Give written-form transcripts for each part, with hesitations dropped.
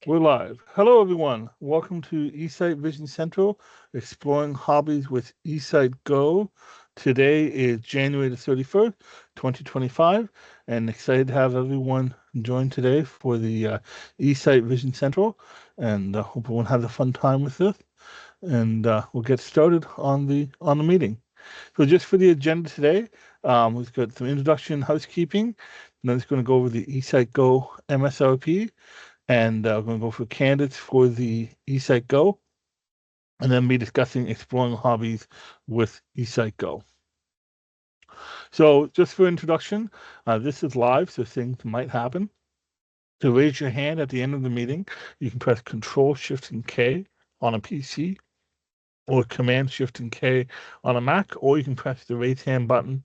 We're live. Hello, everyone. Welcome to eSight Vision Central, exploring hobbies with eSight Go. Today is January the 31st, 2025, and excited to have everyone join today for the eSight Vision Central. And hope everyone has a fun time with this. And we'll get started on the meeting. So, just for the agenda today, we've got some introduction, housekeeping, and then it's going to go over the eSight Go MSRP, and we're going to go for candidates for the eSight Go, and then be discussing exploring hobbies with eSight Go. So just for introduction, this is live, so things might happen. To raise your hand at the end of the meeting, you can press Control, Shift, and K on a PC, or Command, Shift, and K on a Mac, or you can press the raise hand button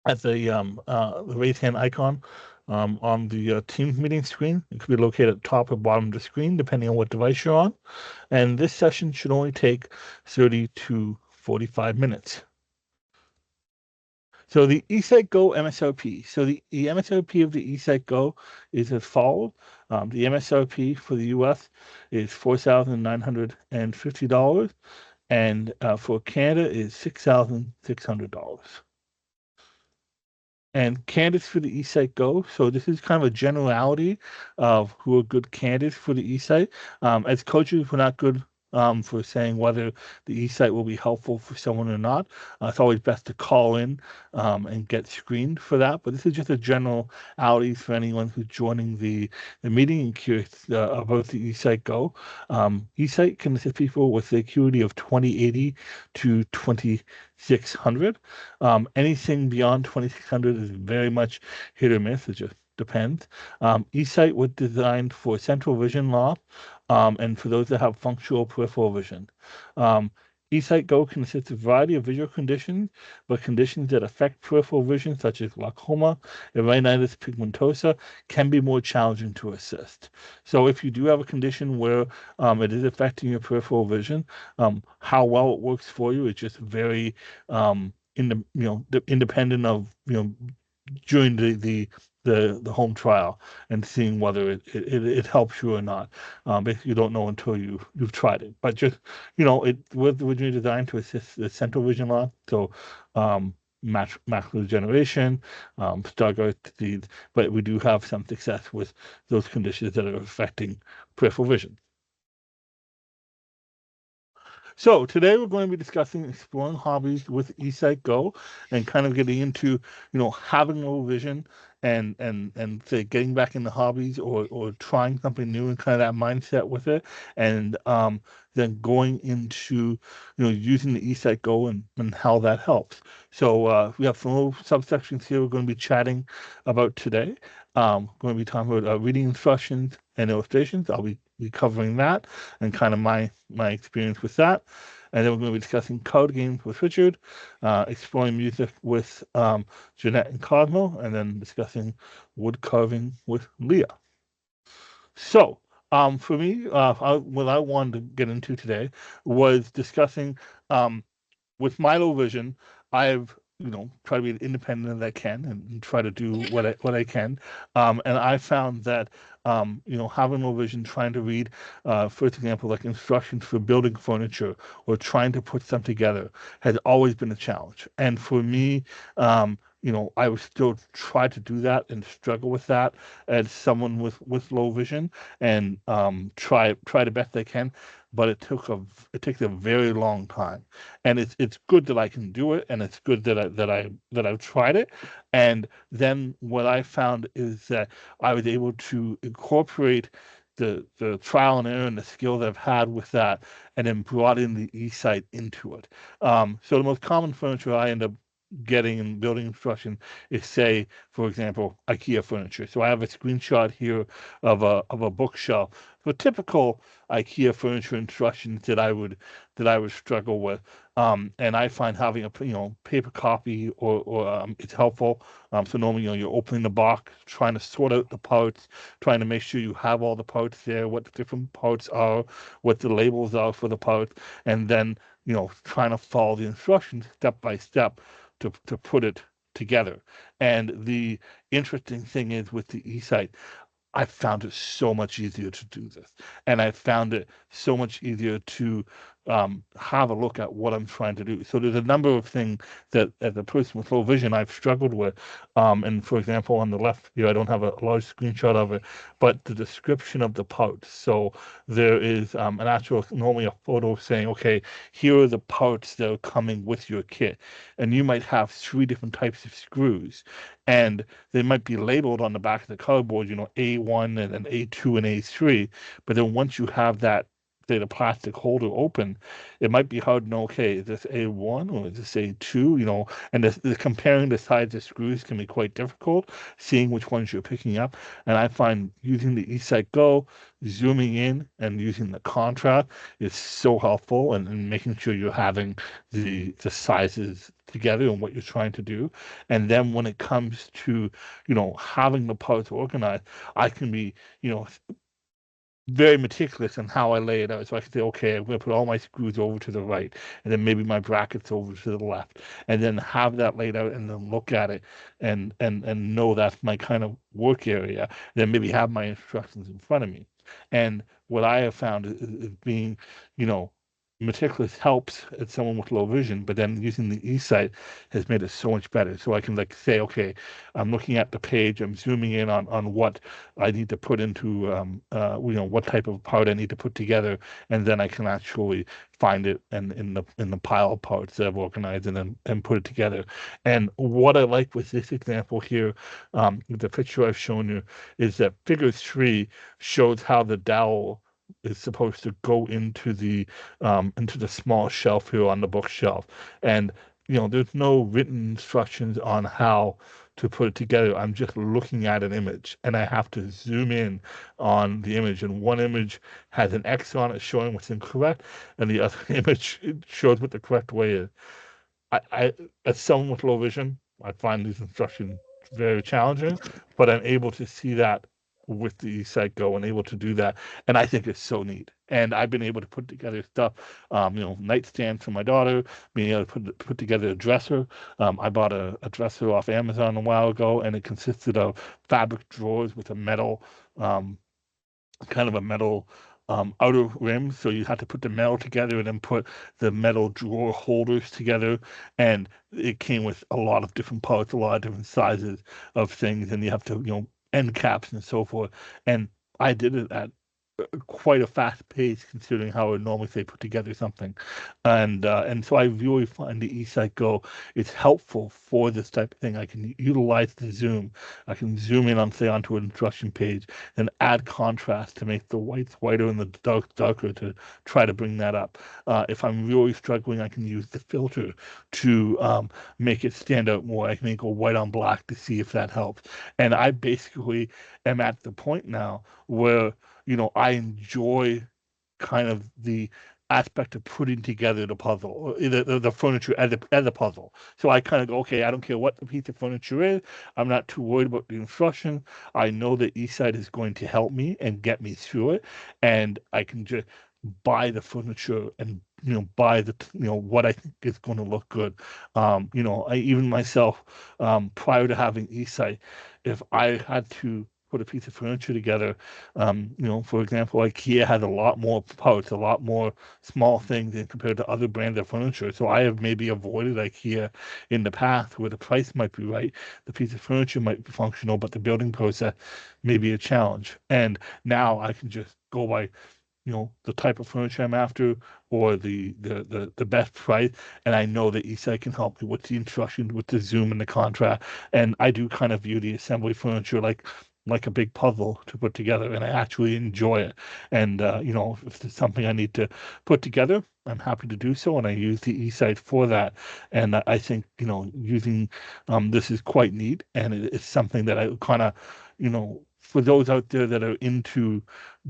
at the raise hand icon on the Teams meeting screen. It could be located at the top or bottom of the screen, depending on what device you're on. And this session should only take 30 to 45 minutes. So the eSight Go MSRP. So the MSRP of the eSight Go is as follows. The MSRP for the US is $4,950, and for Canada is $6,600. And candidates for the eSight Go. So this is kind of a generality of who are good candidates for the eSight. As coaches, we're not good for saying whether the eSight will be helpful for someone or not. It's always best to call in and get screened for that. But this is just a generality for anyone who's joining the meeting and curious about the eSight Go. eSight can assist people with the acuity of 2080 to 2600. Anything beyond 2600 is very much hit or miss. It just depends. eSight was designed for central vision loss, and for those that have functional peripheral vision. eSight Go can assist a variety of visual conditions, but conditions that affect peripheral vision, such as glaucoma and retinitis pigmentosa, can be more challenging to assist. So if you do have a condition where it is affecting your peripheral vision, how well it works for you is just very independent of during the home trial and seeing whether it helps you or not. Basically, you don't know until you've tried it. But just it was originally designed to assist the central vision loss, so macular degeneration, Stargardt disease. But we do have some success with those conditions that are affecting peripheral vision. So today we're going to be discussing exploring hobbies with eSight Go and kind of getting into, having low vision and say getting back into hobbies or trying something new and kind of that mindset with it. And then going into, using the eSight Go and how that helps. So we have some little subsections here we're going to be chatting about today. Going to be talking about reading instructions and illustrations. I'll be covering that and kind of my experience with that. And then we're going to be discussing card games with Richard, exploring music with Jeanette and Cosmo, and then discussing wood carving with Leah. So for me, what I wanted to get into today was discussing with my low vision. I've try to be as independent as I can and try to do what I can. And I found that having low vision, trying to read, for example, like instructions for building furniture or trying to put something together has always been a challenge. And for me, I would still try to do that and struggle with that as someone with low vision and try the best I can. But it takes a very long time, and it's good that I can do it, and it's good that I've tried it. And then what I found is that I was able to incorporate the trial and error and the skills I've had with that, and then brought in the eSight into it. So the most common furniture I end up getting and building instruction is, say, for example, IKEA furniture. So I have a screenshot here of a bookshelf. So typical IKEA furniture instructions that I would struggle with. And I find having a paper copy or it's helpful. So normally you're opening the box, trying to sort out the parts, trying to make sure you have all the parts there, what the different parts are, what the labels are for the parts, and then trying to follow the instructions step by step to put it together. And the interesting thing is with the eSight, I found it so much easier to do this. And I found it so much easier to have a look at what I'm trying to do. So there's a number of things that as a person with low vision, I've struggled with. And for example, on the left here, I don't have a large screenshot of it, but the description of the parts. So there is an actual, normally a photo saying, okay, here are the parts that are coming with your kit. And you might have 3 different types of screws. And they might be labeled on the back of the cardboard, A1 and then A2 and A3. But then once you have that, say, the plastic holder open, it might be hard to know, okay, is this A1 or is this A2? And comparing the size of screws can be quite difficult, seeing which ones you're picking up. And I find using the eSight Go, zooming in and using the contrast is so helpful, and making sure you're having the sizes together and what you're trying to do. And then when it comes to, having the parts organized, I can be, very meticulous in how I lay it out. So I can say, okay, I'm going to put all my screws over to the right, and then maybe my brackets over to the left, and then have that laid out, and then look at it, and know that's my kind of work area. Then maybe have my instructions in front of me. And what I have found is being, you know, meticulous helps at someone with low vision, but then using the eSight has made it so much better. So I can say, okay, I'm looking at the page, I'm zooming in on what I need to put into, what type of part I need to put together, and then I can actually find it in the pile of parts that I've organized, and put it together. And what I like with this example here, the picture I've shown you, is that figure 3 shows how the dowel is supposed to go into the small shelf here on the bookshelf. And there's no written instructions on how to put it together. I'm just looking at an image, and I have to zoom in on the image. And one image has an X on it showing what's incorrect, and the other image shows what the correct way is. As someone with low vision, I find these instructions very challenging, but I'm able to see that with the eSight Go, and able to do that. And I think it's so neat. And I've been able to put together stuff, nightstands for my daughter, being able to put together a dresser. I bought a dresser off Amazon a while ago, and it consisted of fabric drawers with a metal, kind of a metal outer rim. So you had to put the metal together and then put the metal drawer holders together. And it came with a lot of different parts, a lot of different sizes of things. And you have to, end caps and so forth. And I did it at quite a fast pace, considering how I would normally say put together something. And so I really find the eSight Go is helpful for this type of thing. I can utilize the zoom. I can zoom in onto an instruction page and add contrast to make the whites whiter and the dark darker, to try to bring that up. If I'm really struggling, I can use the filter to make it stand out more. I can make a white on black to see if that helps. And I basically am at the point now where I enjoy kind of the aspect of putting together the puzzle, or the furniture as a puzzle. So I kind of go, okay, I don't care what the piece of furniture is. I'm not too worried about the instruction. I know that eSight is going to help me and get me through it, and I can just buy the furniture and buy the what I think is going to look good. I even myself, prior to having eSight, if I had to put a piece of furniture together, for example, IKEA has a lot more parts, a lot more small things than compared to other brands of furniture. So I have maybe avoided IKEA in the past, where the price might be right, the piece of furniture might be functional, but the building process may be a challenge. And now I can just go by the type of furniture I'm after, or the best price, and I know that eSight can help me with the instructions, with the zoom and the contrast. And I do kind of view the assembly furniture like a big puzzle to put together, and I actually enjoy it. And if there's something I need to put together, I'm happy to do so, and I use the eSight for that. And I think using this is quite neat, and it's something that I kind of for those out there that are into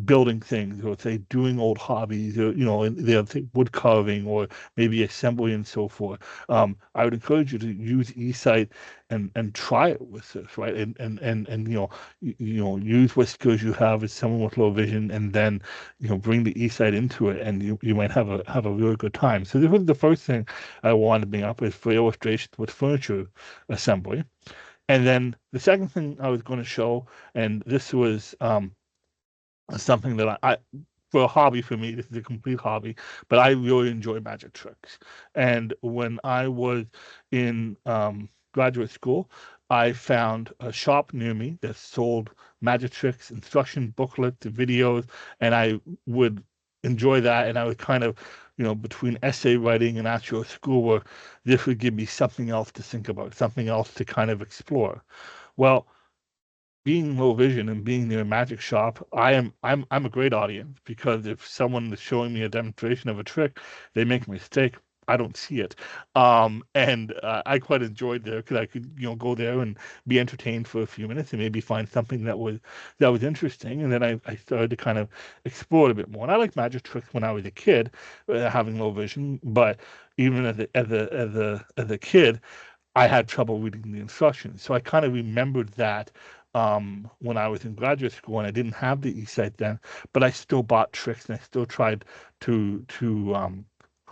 building things, or say doing old hobbies, or they'll say wood carving, or maybe assembly and so forth. I would encourage you to use eSight and try it with this, right? And use what skills you have as someone with low vision, and then bring the eSight into it, and you might have a really good time. So this was the first thing I wanted to bring up, is for illustrations with furniture assembly. And then the second thing I was going to show, and this was something that I for a hobby for me, this is a complete hobby, but I really enjoy magic tricks. And when I was in graduate school, I found a shop near me that sold magic tricks, instruction booklets, videos, and I would enjoy that. And I would kind of, between essay writing and actual schoolwork, this would give me something else to think about, something else to kind of explore. Well, being low vision and being near a magic shop, I'm a great audience, because if someone is showing me a demonstration of a trick, they make a mistake, I don't see it. And I quite enjoyed there, because I could, go there and be entertained for a few minutes and maybe find something that was interesting. And then I started to kind of explore it a bit more. And I liked magic tricks when I was a kid, having low vision, but even as a kid, I had trouble reading the instructions. So I kind of remembered that when I was in graduate school, and I didn't have the eSight then, but I still bought tricks and I still tried to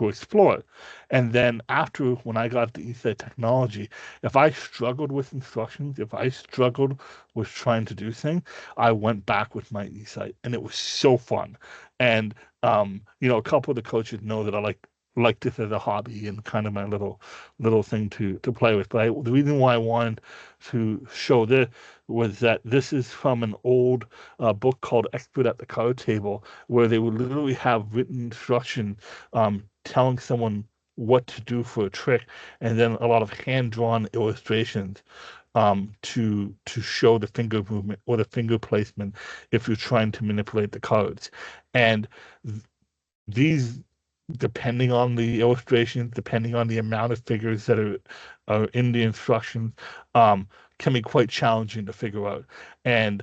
explore it. And then after, when I got the eSight technology, if I struggled with instructions, if I struggled with trying to do things, I went back with my eSight, and it was so fun. And a couple of the coaches know that I like this as a hobby and kind of my little thing to play with. But the reason why I wanted to show this was that this is from an old book called Expert at the Card Table, where they would literally have written instructions telling someone what to do for a trick, and then a lot of hand-drawn illustrations to show the finger movement or the finger placement if you're trying to manipulate the cards. And these, depending on the illustrations, depending on the amount of figures that are in the instructions, can be quite challenging to figure out. And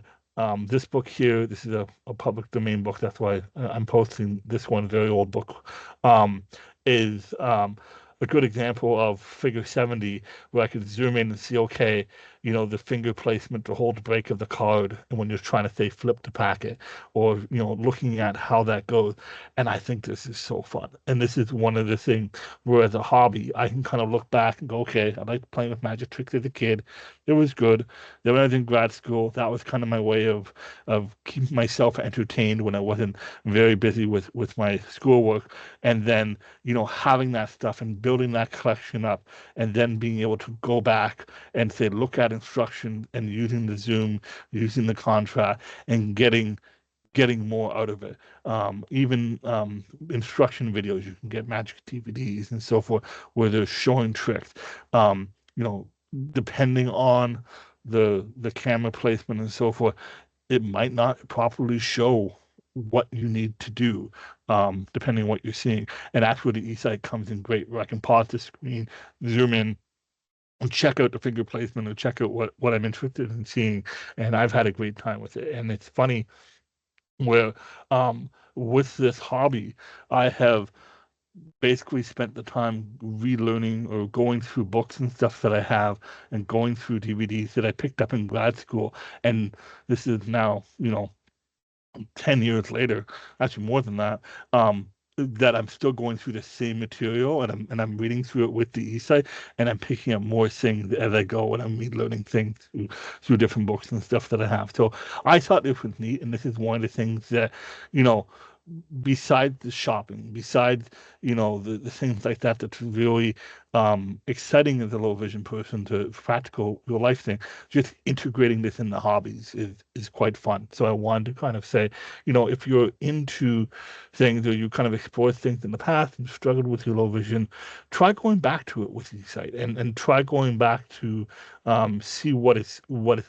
this book here, this is a public domain book, that's why I'm posting this one, very old book, is a good example of figure 70, where I could zoom in and see, okay, the finger placement to hold the break of the card, and when you're trying to say flip the packet, or, looking at how that goes. And I think this is so fun. And this is one of the things where, as a hobby, I can kind of look back and go, okay, I liked playing with magic tricks as a kid. It was good. Then when I was in grad school, that was kind of my way of keeping myself entertained when I wasn't very busy with my schoolwork. And then, having that stuff and building that collection up, and then being able to go back and say, look at instruction, and using the zoom, using the contrast, and getting more out of it. Even instruction videos, you can get magic DVDs and so forth, where they're showing tricks. Um, you know, Depending on the camera placement and so forth, it might not properly show what you need to do, depending on what you're seeing. And that's where the eSight comes in great, where I can pause the screen, zoom in, and check out the finger placement, or check out what I'm interested in seeing. And I've had a great time with it. And it's funny where, with this hobby, I have basically spent the time relearning or going through books and stuff that I have, and going through DVDs that I picked up in grad school. And this is now, 10 years later, actually more than that, that I'm still going through the same material, and I'm reading through it with the eSight, and I'm picking up more things as I go, and I'm relearning things through different books and stuff that I have. So I thought this was neat, and this is one of the things that, you know, besides the shopping, besides, the things like that, that's really exciting as a low vision person, to practical real life thing, just integrating this in the hobbies is quite fun. So I wanted to kind of say, if you're into things, or you kind of explored things in the past and struggled with your low vision, try going back to it with eSight, and try going back to see what it's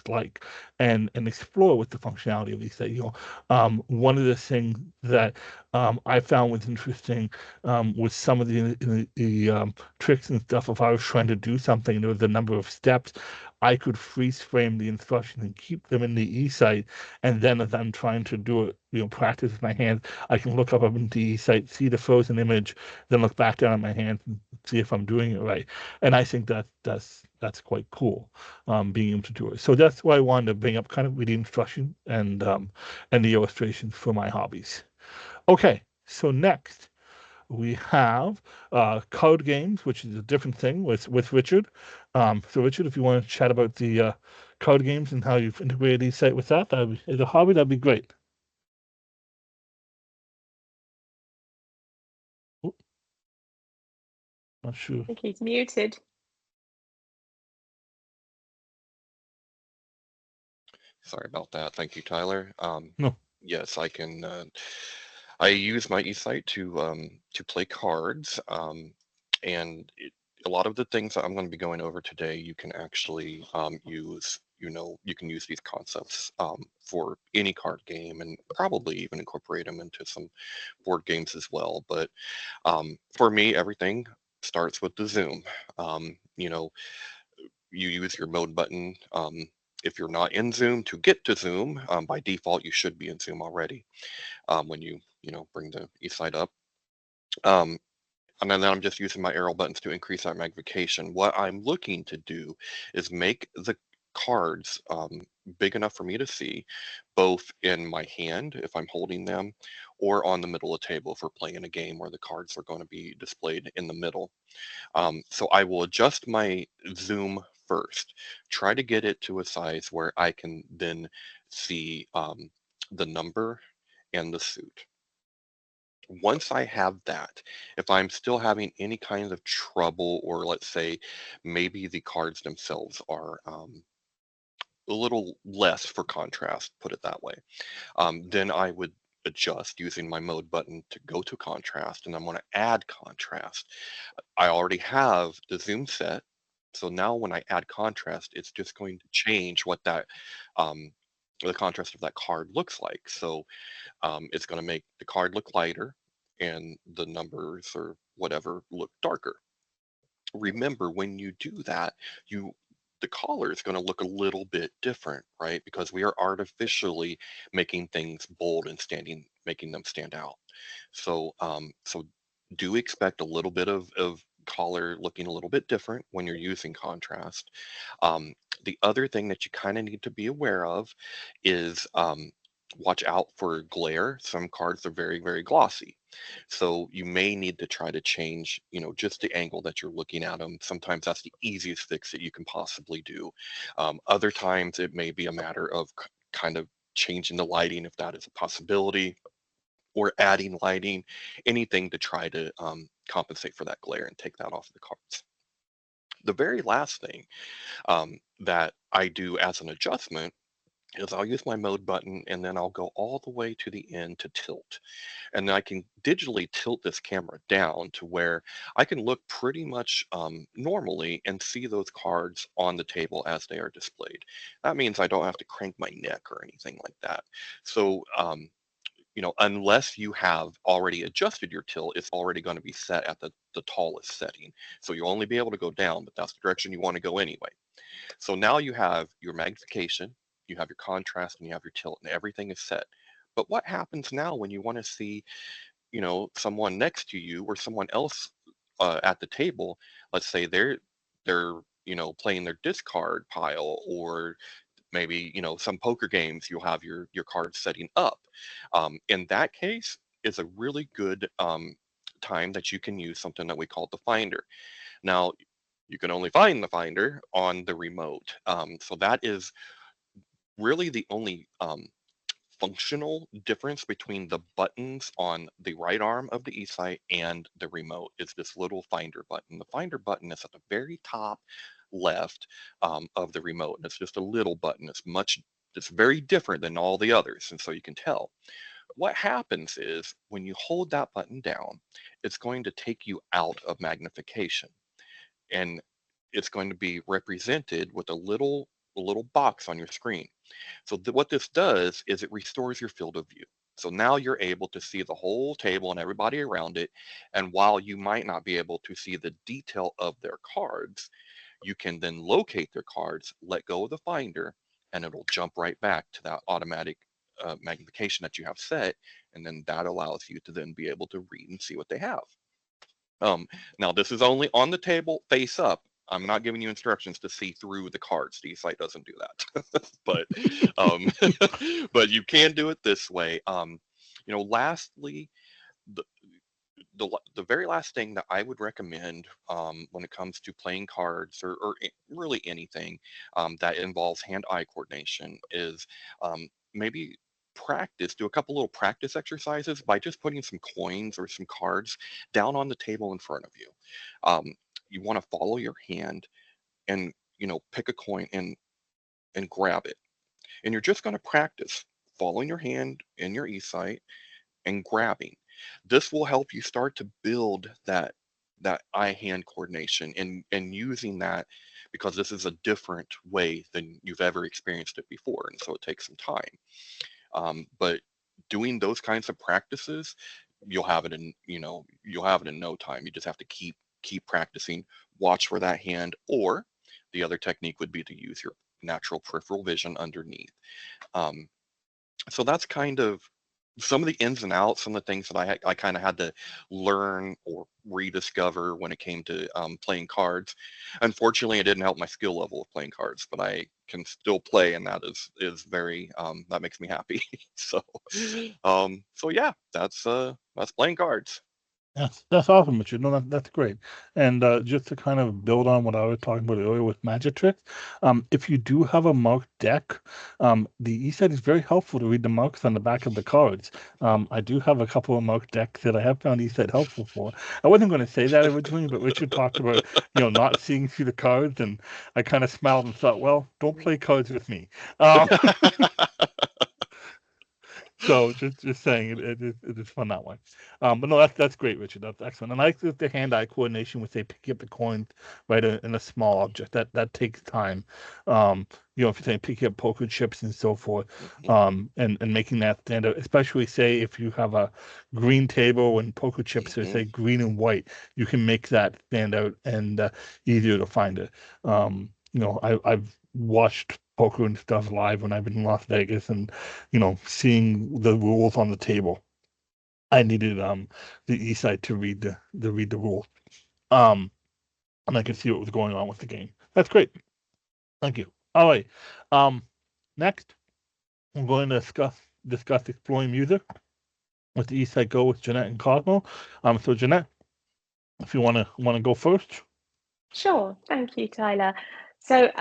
like, and explore with the functionality of eSight. One of the things that I found was interesting, with some of the tricks and stuff. If I was trying to do something, there was a number of steps, I could freeze frame the instructions and keep them in the eSight. And then as I'm trying to do it, practice with my hands, I can look up into the eSight, see the frozen image, then look back down at my hands and see if I'm doing it right. And I think that's quite cool, being able to do it. So that's why I wanted to bring up kind of with the instruction and the illustrations for my hobbies. Okay, so next we have code games, which is a different thing with Richard. So Richard, if you want to chat about the code games and how you've integrated eSight with that, as a hobby, that'd be great. Oop, not sure. I think he's muted. Sorry about that. Thank you, Tyler. No. Yes, I can. I use my eSight to play cards, and a lot of the things that I'm going to be going over today, you can actually use. You can use these concepts for any card game, and probably even incorporate them into some board games as well. But for me, everything starts with the zoom. You know, you use your mode button. If you're not in Zoom, to get to Zoom, by default, you should be in Zoom already when you bring the eSight up. Um, and then I'm just using my arrow buttons to increase that magnification. What I'm looking to do is make the cards big enough for me to see, both in my hand if I'm holding them, or on the middle of the table if we're playing a game where the cards are going to be displayed in the middle. So I will adjust my zoom first, try to get it to a size where I can then see the number and the suit. Once I have that, if I'm still having any kind of trouble, or let's say maybe the cards themselves are a little less for contrast, put it that way, then I would adjust using my mode button to go to contrast, and I'm going to add contrast. I already have the zoom set, so now when I add contrast, it's just going to change what that the contrast of that card looks like. So it's going to make the card look lighter and the numbers or whatever look darker. Remember, when you do that, you the color is going to look a little bit different, right? Because we are artificially making things bold and making them stand out. So do expect a little bit of color looking a little bit different when you're using contrast. Um, the other thing that you kind of need to be aware of is watch out for glare. Some cards are very, very glossy. So you may need to try to change, just the angle that you're looking at them. Sometimes that's the easiest fix that you can possibly do. Other times it may be a matter of kind of changing the lighting if that is a possibility, or adding lighting, anything to try to compensate for that glare and take that off the cards. The very last thing that I do as an adjustment is I'll use my mode button, and then I'll go all the way to the end to tilt. And then I can digitally tilt this camera down to where I can look pretty much normally and see those cards on the table as they are displayed. That means I don't have to crank my neck or anything like that. So unless you have already adjusted your tilt, it's already going to be set at the tallest setting. So you'll only be able to go down, but that's the direction you want to go anyway. So now you have your magnification, you have your contrast, and you have your tilt, and everything is set. But what happens now when you want to see, someone next to you or someone else at the table? Let's say they're playing their discard pile, or maybe some poker games, you'll have your cards setting up. In that case, it's a really good time that you can use something that we call the finder. Now, you can only find the finder on the remote, so that is really the only functional difference between the buttons on the right arm of the eSight and the remote. Is this little finder button. The finder button is at the very top left of the remote, and it's just a little button. It's very different than all the others, and so you can tell. What happens is when you hold that button down, it's going to take you out of magnification, and it's going to be represented with a little box on your screen. So what this does is it restores your field of view. So now you're able to see the whole table and everybody around it. And while you might not be able to see the detail of their cards, you can then locate their cards, let go of the finder, and it'll jump right back to that automatic magnification that you have set. And then that allows you to then be able to read and see what they have. Now, this is only on the table face up. I'm not giving you instructions to see through the cards. The site doesn't do that, but but you can do it this way. Lastly, the the very last thing that I would recommend when it comes to playing cards or really anything that involves hand-eye coordination is maybe do a couple little practice exercises by just putting some coins or some cards down on the table in front of you. You want to follow your hand and pick a coin and grab it, and you're just going to practice following your hand in your eSight and grabbing. This will help you start to build that eye-hand coordination and using that, because this is a different way than you've ever experienced it before, and so it takes some time. But doing those kinds of practices, you'll have it in no time. You just have to keep practicing, watch for that hand, or the other technique would be to use your natural peripheral vision underneath. Um, so that's kind of some of the ins and outs, some of the things that I kind of had to learn or rediscover when it came to playing cards. Unfortunately, it didn't help my skill level of playing cards, but I can still play, and that is very that makes me happy. So yeah, that's playing cards. Yes, that's awesome, Richard. No, that's great. And just to kind of build on what I was talking about earlier with magic tricks, if you do have a marked deck, the e-set is very helpful to read the marks on the back of the cards. I do have a couple of marked decks that I have found e-set helpful for. I wasn't going to say that originally, but Richard talked about, not seeing through the cards, and I kind of smiled and thought, well, don't play cards with me. Um, So just saying it is fun that way. But no, that's great, Richard. That's excellent. And I like the hand-eye coordination with say picking up the coins right in a small object. That takes time. If you're saying picking up poker chips and so forth, Mhm, and making that stand out, especially say if you have a green table and poker chips are mhm. say green and white, you can make that stand out and easier to find it. I've watched poker and stuff live when I've been in Las Vegas, and seeing the rules on the table. I needed the eSight to read the rules. Um, and I could see what was going on with the game. That's great. Thank you. All right. Um, next we're going to discuss exploring music with the eSight Go with Jeanette and Cosmo. So Jeanette, if you wanna go first. Sure, thank you, Tyler. So,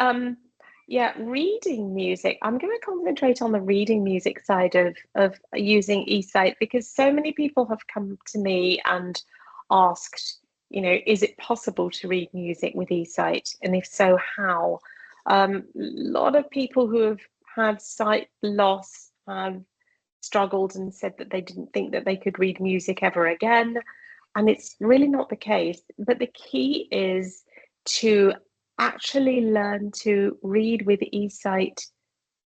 yeah, reading music. I'm going to concentrate on the reading music side of using eSight because so many people have come to me and asked, is it possible to read music with eSight? And if so, how? A lot of people who have had sight loss have struggled and said that they didn't think that they could read music ever again. And it's really not the case. But the key is to actually learn to read with eSight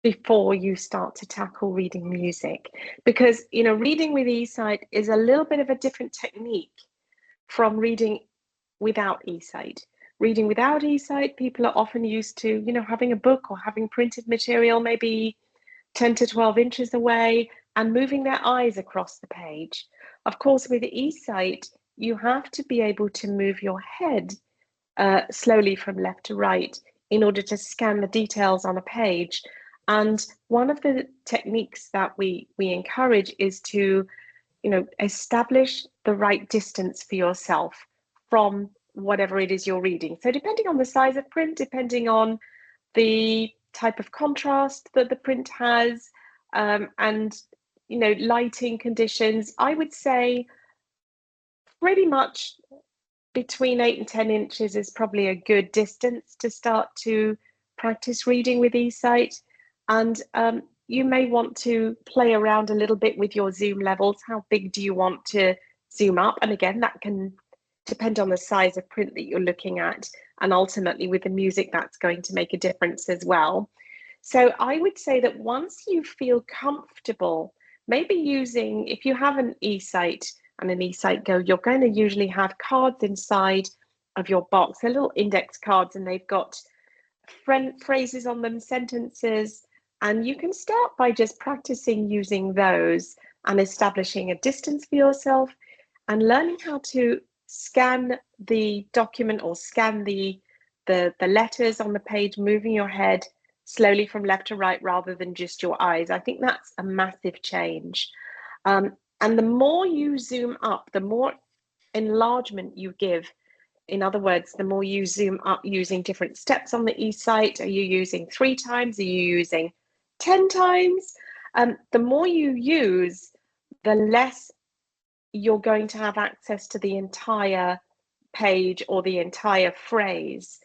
before you start to tackle reading music. Because, reading with eSight is a little bit of a different technique from reading without eSight. Reading without eSight, people are often used to, having a book or having printed material maybe 10 to 12 inches away and moving their eyes across the page. Of course, with eSight, you have to be able to move your head slowly from left to right in order to scan the details on a page. And one of the techniques that we encourage is to, establish the right distance for yourself from whatever it is you're reading. So depending on the size of print, depending on the type of contrast that the print has, and lighting conditions, I would say pretty much between 8 and 10 inches is probably a good distance to start to practice reading with eSight. And you may want to play around a little bit with your zoom levels. How big do you want to zoom up? And again, that can depend on the size of print that you're looking at. And ultimately, with the music, that's going to make a difference as well. So I would say that once you feel comfortable, maybe using, if you have an eSight and an eSight Go, you're going to usually have cards inside of your box. They're little index cards and they've got phrases on them, sentences, and you can start by just practicing using those and establishing a distance for yourself and learning how to scan the document or scan the letters on the page, moving your head slowly from left to right rather than just your eyes. I think that's a massive change. And the more you zoom up, the more enlargement you give. In other words, the more you zoom up using different steps on the eSight, are you using 3 times? Are you using 10 times? The more you use, the less you're going to have access to the entire page or the entire phrase.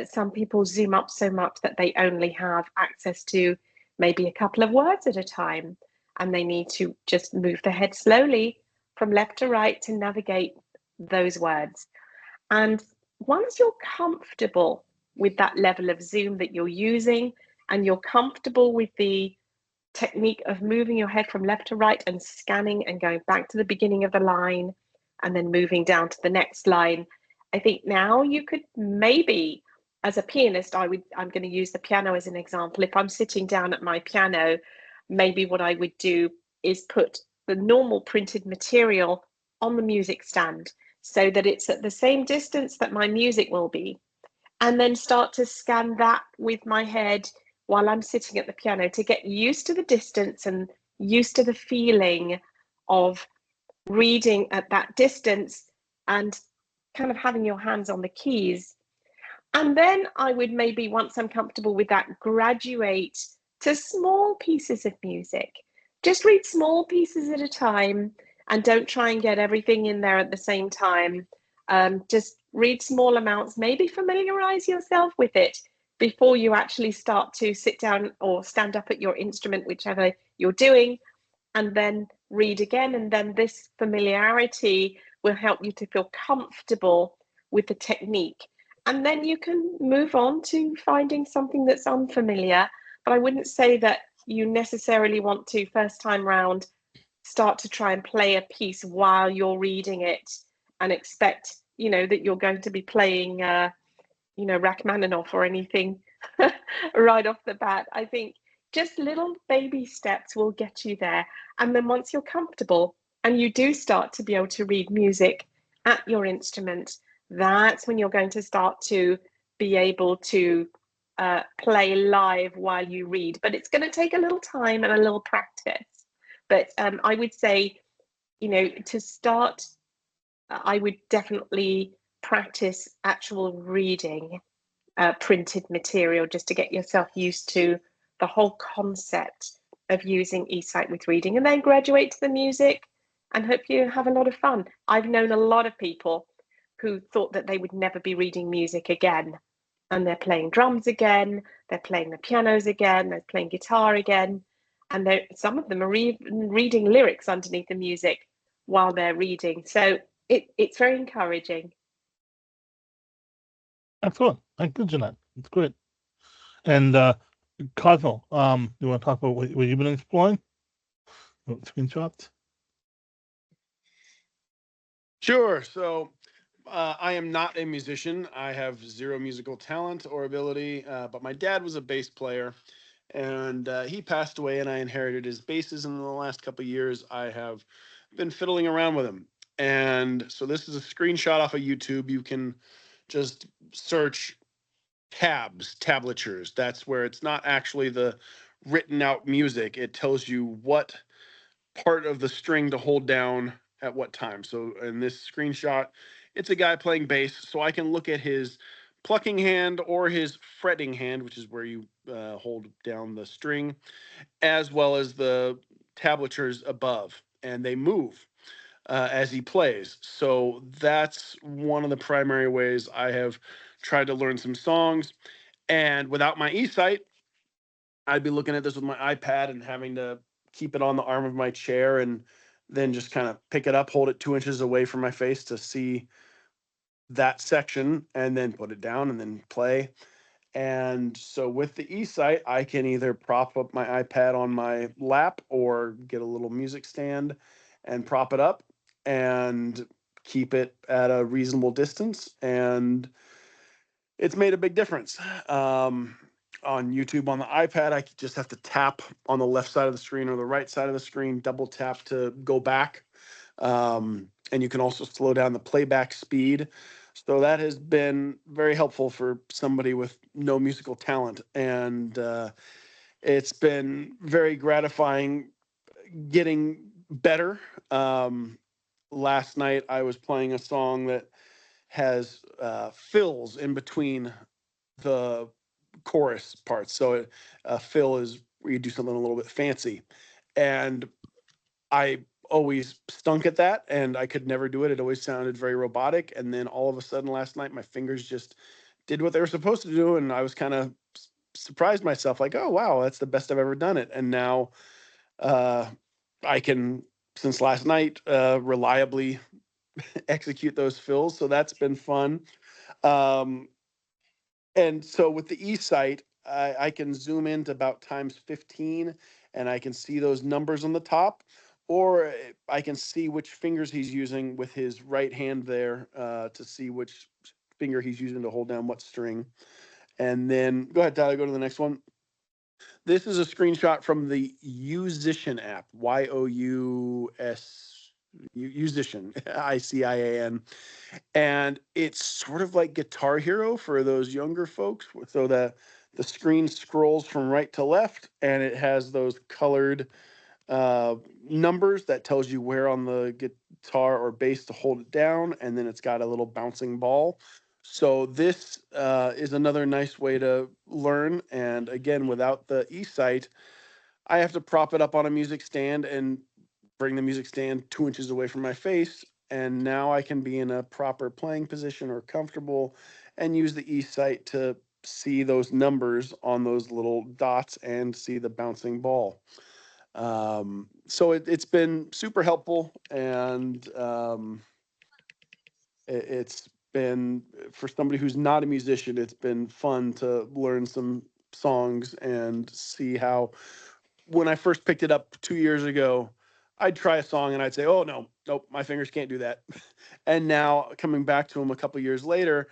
Some people zoom up so much that they only have access to maybe a couple of words at a time, and they need to just move the head slowly from left to right to navigate those words. And once you're comfortable with that level of zoom that you're using, and you're comfortable with the technique of moving your head from left to right and scanning and going back to the beginning of the line and then moving down to the next line, I think now you could maybe, as a pianist, I'm going to use the piano as an example. If I'm sitting down at my piano, maybe what I would do is put the normal printed material on the music stand so that it's at the same distance that my music will be, and then start to scan that with my head while I'm sitting at the piano to get used to the distance and used to the feeling of reading at that distance and kind of having your hands on the keys. And then I would maybe, once I'm comfortable with that, graduate to small pieces of music. Just read small pieces at a time and don't try and get everything in there at the same time. Just read small amounts, maybe familiarize yourself with it before you actually start to sit down or stand up at your instrument, whichever you're doing, and then read again. And then this familiarity will help you to feel comfortable with the technique. And then you can move on to finding something that's unfamiliar. But I wouldn't say that you necessarily want to, first time round, start to try and play a piece while you're reading it and expect, that you're going to be playing, Rachmaninoff or anything right off the bat. I think just little baby steps will get you there. And then once you're comfortable and you do start to be able to read music at your instrument, that's when you're going to start to be able to play live while you read. But it's going to take a little time and a little practice. But I would say, to start, I would definitely practice actual reading printed material just to get yourself used to the whole concept of using eSight with reading, and then graduate to the music and hope you have a lot of fun. I've known a lot of people who thought that they would never be reading music again, and they're playing drums again, they're playing the pianos again, they're playing guitar again, and some of them are even reading lyrics underneath the music while they're reading. So it's very encouraging. Excellent. Thank you, Jeanette. It's great. And Cosmo, you want to talk about what you've been exploring? Screenshots? Sure. So I am not a musician. I have zero musical talent or ability, but my dad was a bass player, and he passed away, and I inherited his basses. And in the last couple of years, I have been fiddling around with him. And so this is a screenshot off of YouTube. You can just search tablatures. That's where it's not actually the written out music. It tells you what part of the string to hold down at what time. So in this screenshot, it's a guy playing bass. So I can look at his plucking hand or his fretting hand, which is where you hold down the string, as well as the tablatures above, and they move as he plays. So that's one of the primary ways I have tried to learn some songs. And without my eSight, I'd be looking at this with my iPad and having to keep it on the arm of my chair and then just kind of pick it up, hold it 2 inches away from my face to see that section, and then put it down and then play. And so with the eSight, I can either prop up my iPad on my lap or get a little music stand and prop it up and keep it at a reasonable distance. And it's made a big difference. On YouTube on the iPad, I just have to tap on the left side of the screen or the right side of the screen, double tap to go back. And you can also slow down the playback speed. So that has been very helpful for somebody with no musical talent. And it's been very gratifying getting better. last night I was playing a song that has fills in between the chorus parts. So a fill is where you do something a little bit fancy, and I always stunk at that, and I could never do it. It always sounded very robotic. And then all of a sudden last night, my fingers just did what they were supposed to do, and I was kind of surprised myself, like, oh wow, that's the best I've ever done it. And now uh, I can, since last night, reliably execute those fills. So that's been fun. Um, and so with the eSight, I can zoom into about times 15 and I can see those numbers on the top, or I can see which fingers he's using with his right hand there to see which finger he's using to hold down what string. And then go ahead, Tyler, go to the next one. This is a screenshot from the Musician app, YOUS, Musician, ICIAN. And it's sort of like Guitar Hero for those younger folks. So the screen scrolls from right to left, and it has those colored numbers that tells you where on the guitar or bass to hold it down, and then it's got a little bouncing ball. So this is another nice way to learn. And again, without the eSight, I have to prop it up on a music stand and bring the music stand 2 inches away from my face. And now I can be in a proper playing position or comfortable and use the eSight to see those numbers on those little dots and see the bouncing ball. So it's been super helpful, and it's been, for somebody who's not a musician, it's been fun to learn some songs and see how, when I first picked it up 2 years ago, I'd try a song and I'd say, oh no, nope, my fingers can't do that. And now coming back to them a couple years later,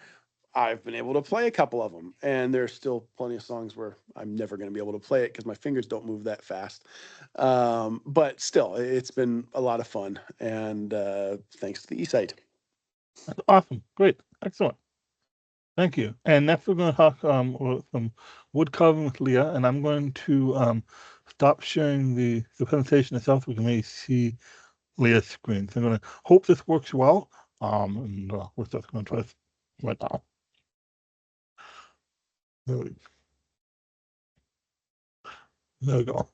I've been able to play a couple of them, and there's still plenty of songs where I'm never going to be able to play it because my fingers don't move that fast. But still, it's been a lot of fun, and thanks to the eSight. That's awesome. Great. Excellent. Thank you. And next we're going to talk with some wood carving with Leah, and I'm going to stop sharing the presentation itself so we can maybe see Leah's screen. So I'm going to hope this works well, and we're just going to try this right now. There we go.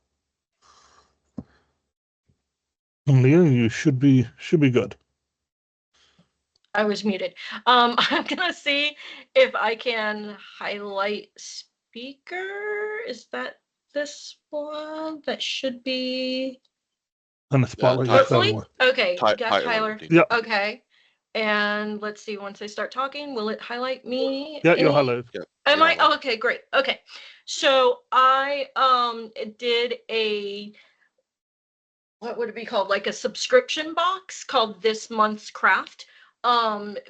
And Leah, you should be good. I was muted. I'm gonna see if I can highlight speaker. Is that this one? That should be. And the spotlight. Hopefully. Okay, Ty- got Tyler Tyler. would be- Yeah. Okay. And let's see, once I start talking, will it highlight me? Yeah, you're highlighted. Yep. Am you're I? highlighted. Oh, okay, great. Okay. So I did a, what would it be called? Like a subscription box called This Month's Craft,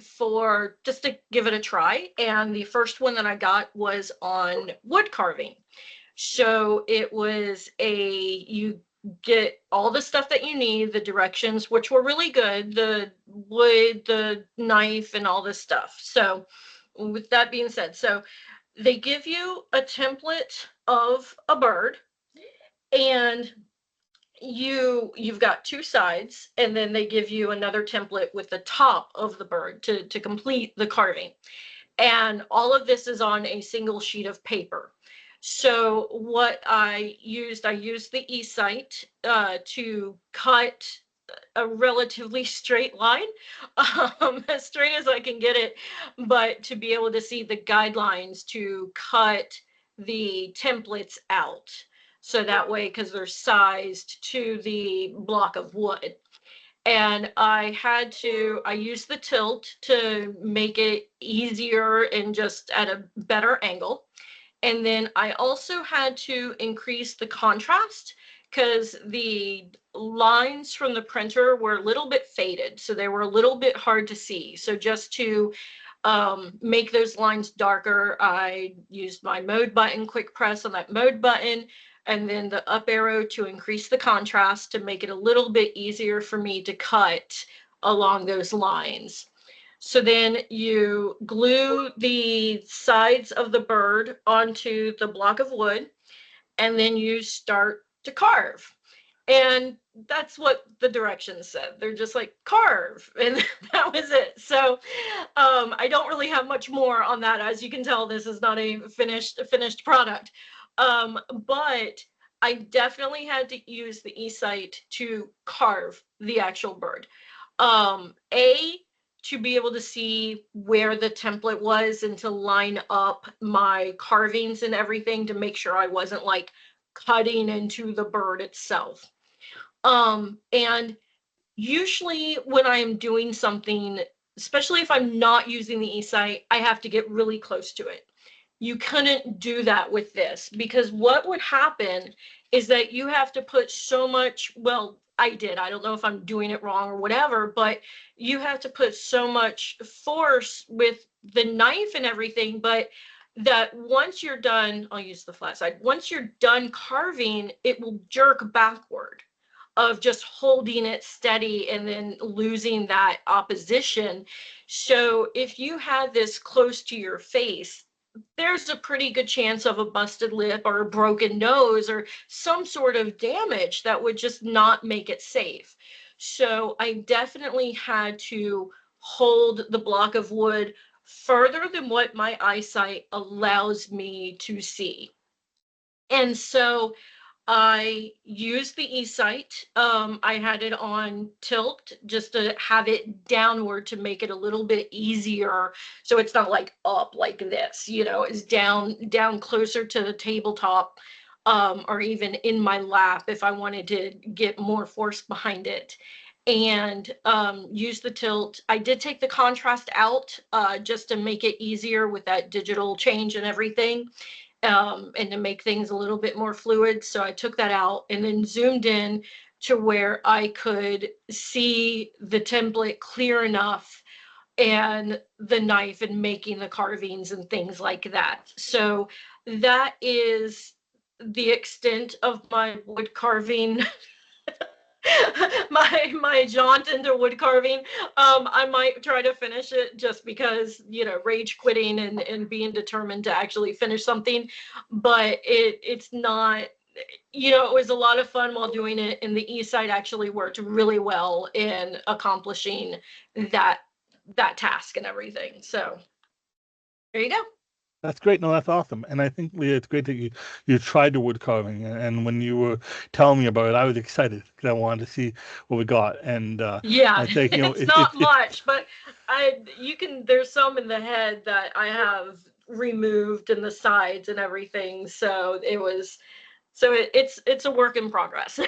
for just to give it a try. And the first one that I got was on wood carving. So it was you get all the stuff that you need, the directions, which were really good, the wood, the knife, and all this stuff. So with that being said, so they give you a template of a bird, and you've got two sides, and then they give you another template with the top of the bird to complete the carving. And all of this is on a single sheet of paper. So what I used the eSight to cut a relatively straight line, as straight as I can get it, but to be able to see the guidelines to cut the templates out. So that way, because they're sized to the block of wood. And I used the tilt to make it easier and just at a better angle. And then I also had to increase the contrast because the lines from the printer were a little bit faded. So they were a little bit hard to see. So just to make those lines darker, I used my mode button, quick press on that mode button, and then the up arrow to increase the contrast to make it a little bit easier for me to cut along those lines. So then you glue the sides of the bird onto the block of wood, and then you start to carve. And that's what the directions said. They're just like carve, and that was it. So I don't really have much more on that. As you can tell, this is not a finished product. But I definitely had to use the eSight to carve the actual bird. A, to be able to see where the template was and to line up my carvings and everything to make sure I wasn't like cutting into the bird itself. And usually when I'm doing something, especially if I'm not using the eSight, I have to get really close to it. You couldn't do that with this, because what would happen is that you have to put so much, well, I did, I don't know if I'm doing it wrong or whatever, but you have to put so much force with the knife and everything, but that once you're done, I'll use the flat side, once you're done carving, it will jerk backward of just holding it steady and then losing that opposition. So if you had this close to your face, there's a pretty good chance of a busted lip or a broken nose or some sort of damage that would just not make it safe. So I definitely had to hold the block of wood further than what my eyesight allows me to see. And so I used the eSight. I had it on tilt just to have it downward to make it a little bit easier. So it's not like up like this, it's down closer to the tabletop, or even in my lap if I wanted to get more force behind it. And use the tilt. I did take the contrast out just to make it easier with that digital change and everything, and to make things a little bit more fluid. So I took that out and then zoomed in to where I could see the template clear enough and the knife and making the carvings and things like that. So that is the extent of my wood carving. my jaunt into wood carving. I might try to finish it just because, rage quitting and being determined to actually finish something, but it's not, it was a lot of fun while doing it, and the eSight actually worked really well in accomplishing that task and everything. So there you go. That's great. No, that's awesome. And I think, Leah, it's great that you tried the wood carving. And when you were telling me about it, I was excited because I wanted to see what we got. And Yeah, I think, it's not much, but there's some in the head that I have removed and the sides and everything. So it's a work in progress.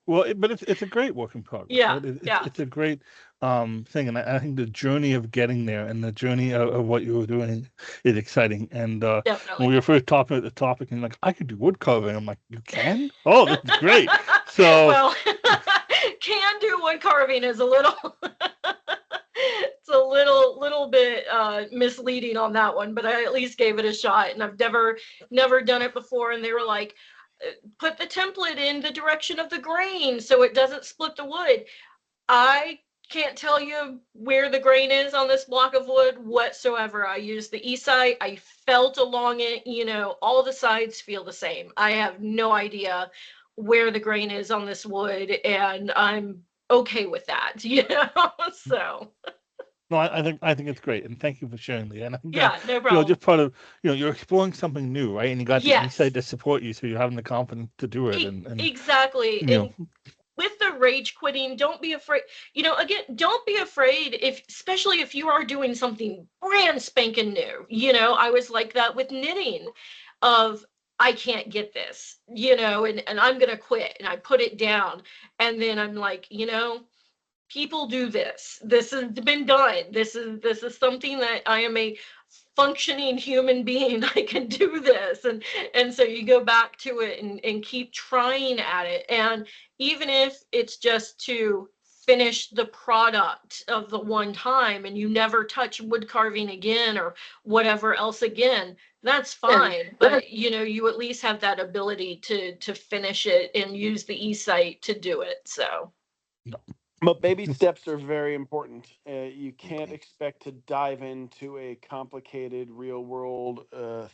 well, but it's a great work in progress, Yeah, right? yeah. It's a great thing, and I think the journey of getting there and the journey of what you were doing is exciting. And when Definitely. we were first talking about the topic, and like, I could do wood carving, I'm like, you can? Oh, this is great. So Well, can do wood carving is a little it's a little bit misleading on that one, but I at least gave it a shot, and I've never done it before, and they were like, put the template in the direction of the grain so it doesn't split the wood. I can't tell you where the grain is on this block of wood whatsoever. I used the eSight. I felt along it, all the sides feel the same. I have no idea where the grain is on this wood, and I'm okay with that, so. no, I think it's great, and thank you for sharing, Leah. And I think Yeah, that no problem. just part of you're exploring something new, right? And you got the Yes. eSight to support you, so you're having the confidence to do it. And Exactly. And with the rage quitting, don't be afraid. Again, don't be afraid especially if you are doing something brand spanking new. I was like that with knitting, of I can't get this, and I'm gonna quit, and I put it down, and then I'm like, people do this. This has been done. This is something that I am a functioning human being. I can do this. And so you go back to it and keep trying at it. And even if it's just to finish the product of the one time and you never touch wood carving again or whatever else again, that's fine. But you at least have that ability to finish it and use the eSight to do it. So But baby steps are very important. You can't expect to dive into a complicated real world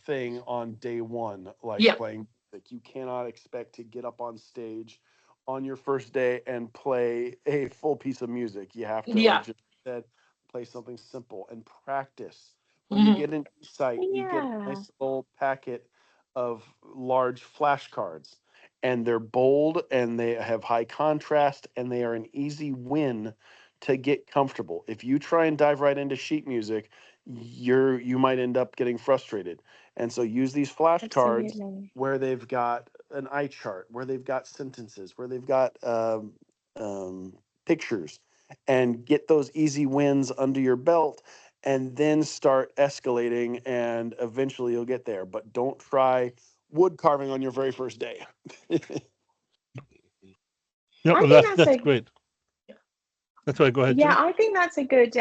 thing on day one, like Yeah. playing music. You cannot expect to get up on stage on your first day and play a full piece of music. You have to, like Yeah. just said, play something simple and practice. When you Mhm. get an eSight, you get a Yeah. nice little packet of large flashcards, and they're bold and they have high contrast and they are an easy win to get comfortable. If you try and dive right into sheet music, you might end up getting frustrated. And so use these flashcards Absolutely. where they've got an eye chart, where they've got sentences, where they've got um, pictures, and get those easy wins under your belt, and then start escalating, and eventually you'll get there. But don't try wood carving on your very first day. Yeah, I well, think that's great. That's right. Go ahead, yeah, Jen. I think that's a good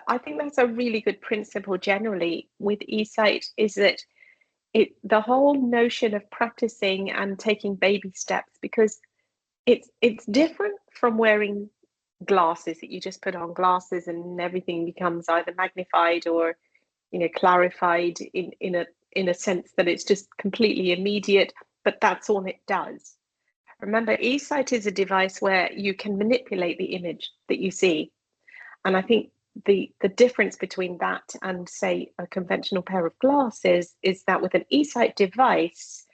I think that's a really good principle generally with eSight is that the whole notion of practicing and taking baby steps, because it's different from wearing glasses that you just put on glasses and everything becomes either magnified or clarified in a sense that it's just completely immediate, but that's all it does. Remember, eSight is a device where you can manipulate the image that you see. And I think the difference between that and, say, a conventional pair of glasses is that with an eSight device,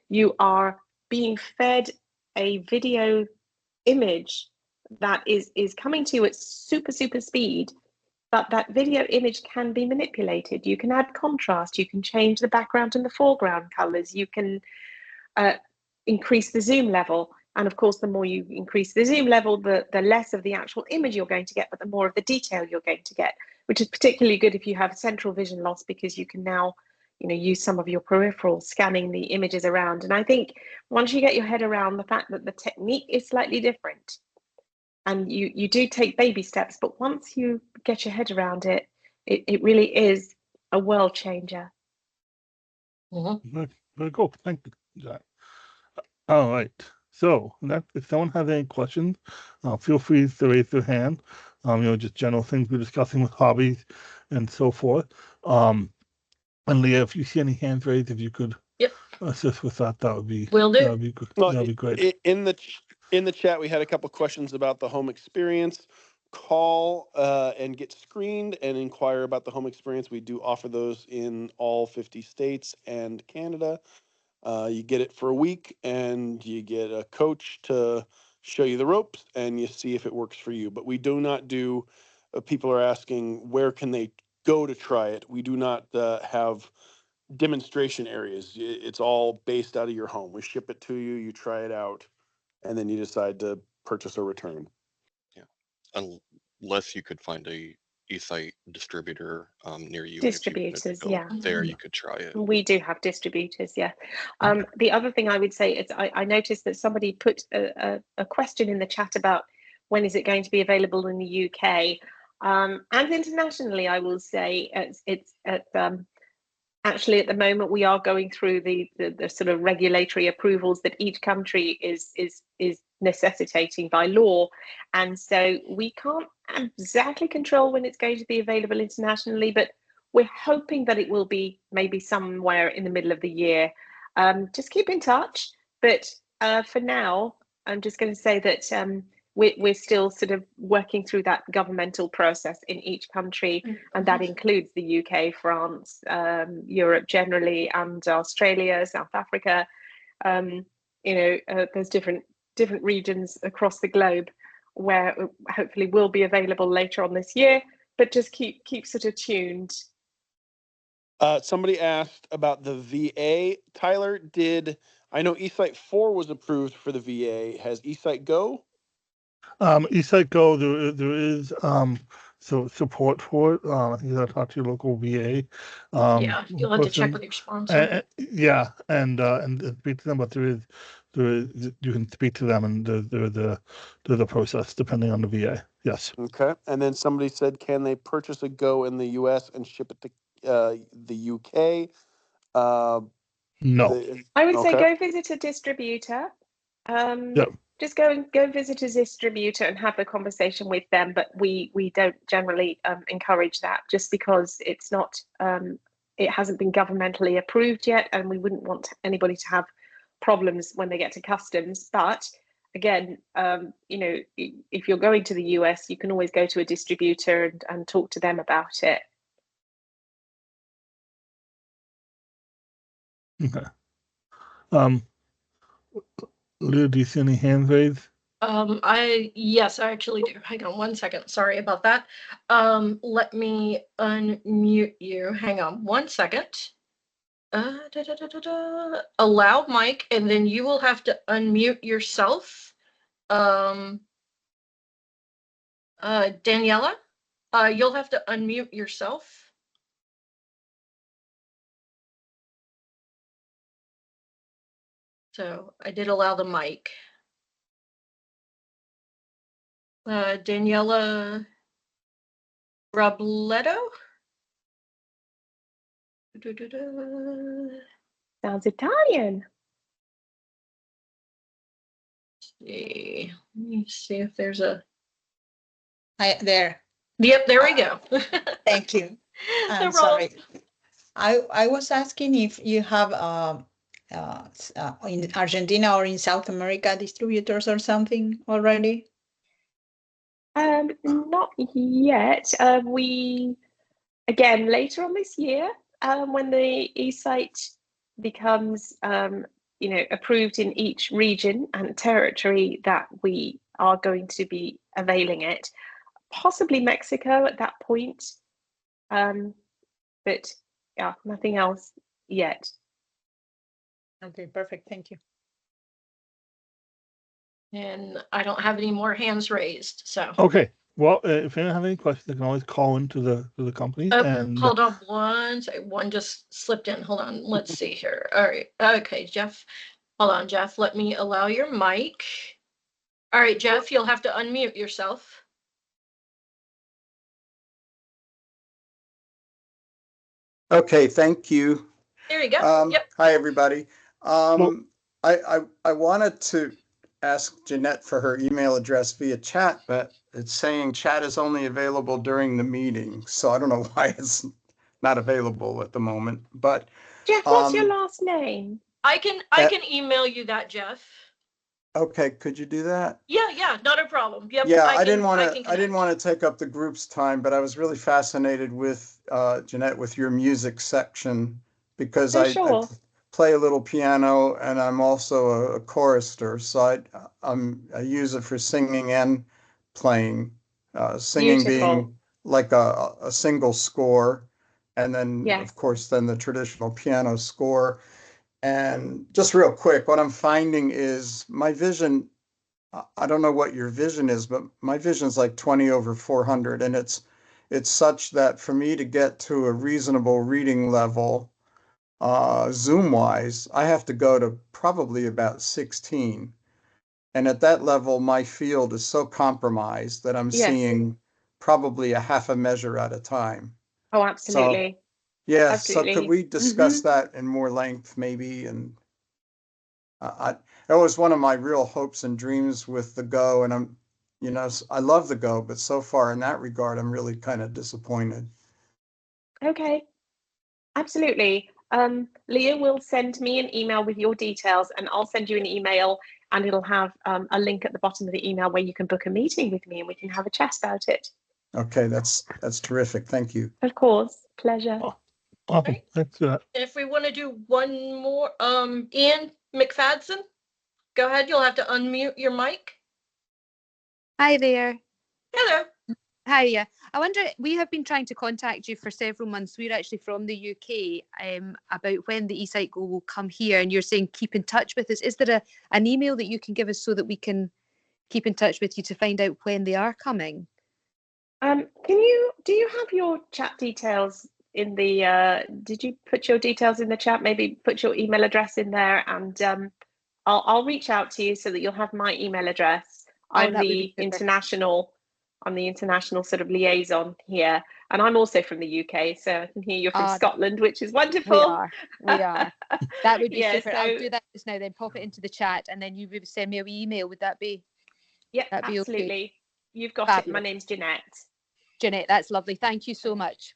you are being fed a video image that is coming to you at super speed, but that video image can be manipulated. You can add contrast, you can change the background and the foreground colors, you can uh, increase the zoom level. And of course, the more you increase the zoom level, the less of the actual image you're going to get, but the more of the detail you're going to get, which is particularly good if you have central vision loss, because you can now use some of your peripheral scanning the images around. And I think once you get your head around the fact that the technique is slightly different, and you do take baby steps, but once you get your head around it, it really is a world changer. Mhm. Very cool. Thank you, Jack. All right. So that if someone has any questions, feel free to raise their hand. Just general things we're discussing with hobbies and so forth. And Leah, if you see any hands raised, if you could Yep. assist with that, that would be Will that do. would be good. Well, That would be great. in the chat, we had a couple questions about the home experience. Call and get screened and inquire about the home experience. We do offer those in all 50 states and Canada. You get it for a week, and you get a coach to show you the ropes, and you see if it works for you. But we do not do. People are asking where can they go to try it. We do not have demonstration areas. It's all based out of your home. We ship it to you, you try it out, and then you decide to purchase or return. Yeah, unless you could find a eSight distributor near you, and if you wanted to Distributors, go yeah. there, you could try it. We do have distributors, yeah. The other thing I would say is I noticed that somebody put a question in the chat about when is it going to be available in the UK, and internationally. I will say it's at actually at the moment we are going through the sort of regulatory approvals that each country is necessitating by law, and so we can't exactly control when it's going to be available internationally, but we're hoping that it will be maybe somewhere in the middle of the year. Just keep in touch, but for now I'm just going to say that we're still sort of working through that governmental process in each country, and that includes the UK, France, Europe generally, and Australia, South Africa. There's different regions across the globe where hopefully will be available later on this year. But just keep sort of tuned. Somebody asked about the VA. Tyler, I know eSight 4 was approved for the VA. Has eSight Go? eSight Go, there is so support for it. You gotta talk to your local VA Yeah, you'll have to check person. with your sponsor. Yeah, and speak to them. But there is you can speak to them, and there's a process depending on the VA. Yes. Okay. And then somebody said, can they purchase a Go in the US and ship it to the UK? No. I would say Okay. go visit a distributor. Yeah. Just go visit a distributor and have the conversation with them. But we don't generally encourage that, just because it's not it hasn't been governmentally approved yet, and we wouldn't want anybody to have problems when they get to customs. But again, if you're going to the US, you can always go to a distributor and talk to them about it. Okay. Leah, do you see any hands raised? Yes, I actually do. Hang on one second. Sorry about that. Let me unmute you. Hang on one second. Allow mic, and then you will have to unmute yourself. Daniela, you'll have to unmute yourself. So I did allow the mic. Daniela Robledo. Sounds Italian. See. Let me see if there's a. Hi there. Yep, there we go. Thank you. No I'm sorry. I was asking if you have in Argentina or in South America distributors or something already. Not yet. We again later on this year, when the eSight becomes approved in each region and territory that we are going to be availing it, possibly Mexico at that point. But yeah, nothing else yet. Okay, perfect. Thank you. And I don't have any more hands raised. So Okay. Well, if anyone have any questions, they can always call into the company. And hold on one just slipped in. Hold on. Let's see here. All right. Okay, Jeff. Hold on, Jeff. Let me allow your mic. All right, Jeff, you'll have to unmute yourself. Okay, thank you. There you go. Yep. Hi, everybody. I wanted to ask Jeanette for her email address via chat, but it's saying chat is only available during the meeting. So I don't know why it's not available at the moment. But Jeff, what's your last name? I can email you that, Jeff. Okay, could you do that? Yeah, not a problem. Yep. Yeah, I didn't want to take up the group's time, but I was really fascinated with Jeanette with your music section because I play a little piano and I'm also a chorister, so I use it for singing and playing. Singing being like a single score, and then of course then the traditional piano score. And just real quick, what I'm finding is my vision. I don't know what your vision is, but my vision is like 20/400, and it's such that for me to get to a reasonable reading level, zoom wise, I have to go to probably about 16. And at that level, my field is so compromised that I'm seeing probably a half a measure at a time. Oh, absolutely. So, yeah. So could we discuss that in more length, maybe? And that was one of my real hopes and dreams with the Go, and I love the Go, but so far in that regard, I'm really kind of disappointed. Okay, absolutely. Leah will send me an email with your details, and I'll send you an email, and it'll have a link at the bottom of the email where you can book a meeting with me and we can have a chat about it. Okay, that's terrific. Thank you. Of course, pleasure. Awesome. Thanks for that. If we want to do one more, Ian McFadden, go ahead. You'll have to unmute your mic. Hi there. Hello. Hiya. I wonder, we have been trying to contact you for several months. We're actually from the UK, about when the eSight Go will come here, and you're saying keep in touch with us. Is there an email that you can give us so that we can keep in touch with you to find out when they are coming? Do you have your chat details in the, did you put your details in the chat? Maybe put your email address in there, and I'll reach out to you so that you'll have my email address. I'm the international sort of liaison here, and I'm also from the UK, so I can hear you're from Scotland, which is wonderful. We are. That would be super. So, I'll do that just now, then pop it into the chat, and then you would send me an email. Would that be? Yeah, absolutely. Okay? You've got it. My name's Jeanette. Jeanette, that's lovely. Thank you so much.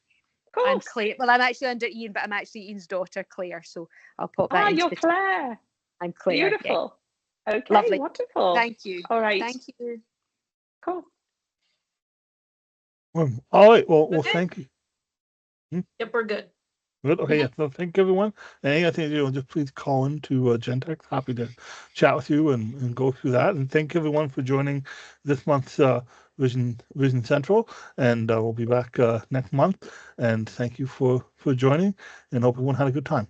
I'm Claire. Well, I'm actually under Ian, but I'm actually Ian's daughter, Claire. So I'll pop that into you're the Claire. I'm Claire. Beautiful. Yeah. Okay, Lovely. wonderful. Thank you. All right. Thank you. Cool. All right. Well, thank you. Yep, we're good. Good. Okay. Yeah. So thank you, everyone. And anything, just please call in to Gentex. Happy to chat with you and go through that. And thank you, everyone, for joining this month's Vision Central. And we'll be back next month. And thank you for joining. And hope everyone had a good time.